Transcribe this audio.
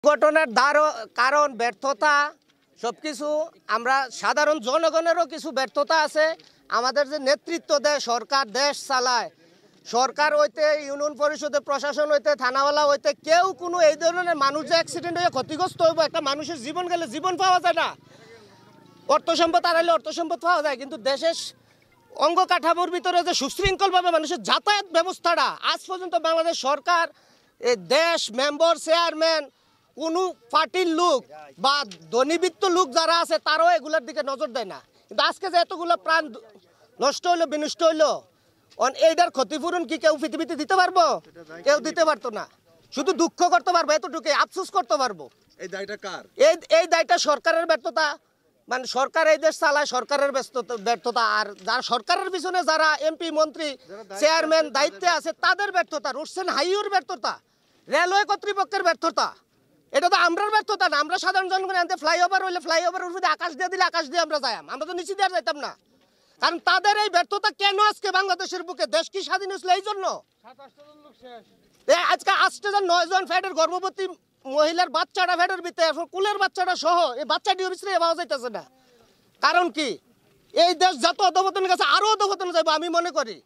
ঘটনার কারণ ব্যর্থতা সবকিছু আমরা সাধারণ জনগণেরও কিছু ব্যর্থতা আছে। আমাদের যে নেতৃত্ব দেয় সরকার, দেশ চালায় সরকার হইতে, ইউনিয়ন পরিষদে প্রশাসন হইতে, থানাওয়ালা হইতে কেউ কোনো এই ধরনের মানুষ যে অ্যাক্সিডেন্ট হয়ে ক্ষতিগ্রস্ত হইব, একটা মানুষের জীবন গেলে জীবন পাওয়া যায় না, অর্থ সম্পদ হারাইলে অর্থ সম্পদ পাওয়া যায়, কিন্তু দেশের অঙ্গ কাঠামোর ভিতরে যে সুশৃঙ্খলভাবে মানুষের যাতায়াত ব্যবস্থাটা আজ পর্যন্ত বাংলাদেশ সরকার, এই দেশ, মেম্বার, চেয়ারম্যান, কোনো পার্টির লোক বা ধনীবৃত্ত লোক যারা আছে তারাও এগুলোর দিকে নজর দেয় না। কিন্তু আজকে যে এতগুলো প্রাণ নষ্ট হইলো, বিনষ্ট হইলো, এইটার ক্ষতিপূরণ কি কেউ পৃথিবীতে দিতে পারবো? কেউ দিতে পারতো না। শুধু দুঃখ করতে পারবো, এতটুকু আফসোস করতে পারবো। এই দায়টা কার? এই দায়টা সরকারের ব্যর্থতা, মানে সরকার এই দেশ চালায়, সরকারের ব্যর্থতা। আর যারা সরকারের পিছনে যারা এমপি, মন্ত্রী, চেয়ারম্যান দায়িত্বে আছে তাদের ব্যর্থতা, রুটসেন হাইওয়ের ব্যর্থতা, রেলওয়ে কর্তৃপক্ষের ব্যর্থতা। এটা তো আমরার ব্যর্থতা না। আমরা সাধারণ জনগণ আনতে ফ্লাইওভার হইলে ফ্লাইওভার উপরে আকাশ দিয়ে দিলে আকাশ দিয়ে আমরা যাই, আমরা তো নিচে দিয়ে যাইতাম না। কারণ তাদের এই ব্যর্থতা কেন আজকে বাংলাদেশের বুকে দেশ কি স্বাধীন হয়েছিল এই জন্য। আজকে 8 জন ফ্যাটের গর্ভবতী মহিলার বাচ্চাটা ফ্যাটের ভিতরে, এখন কুলের বাচ্চাটা সহ এই বাচ্চাটিও বিছড়ে পাওয়া যাইতেছে না। কারণ কি? এই দেশ যত অধপতনের কাছে আরো অধপতনে যাইবো আমি মনে করি।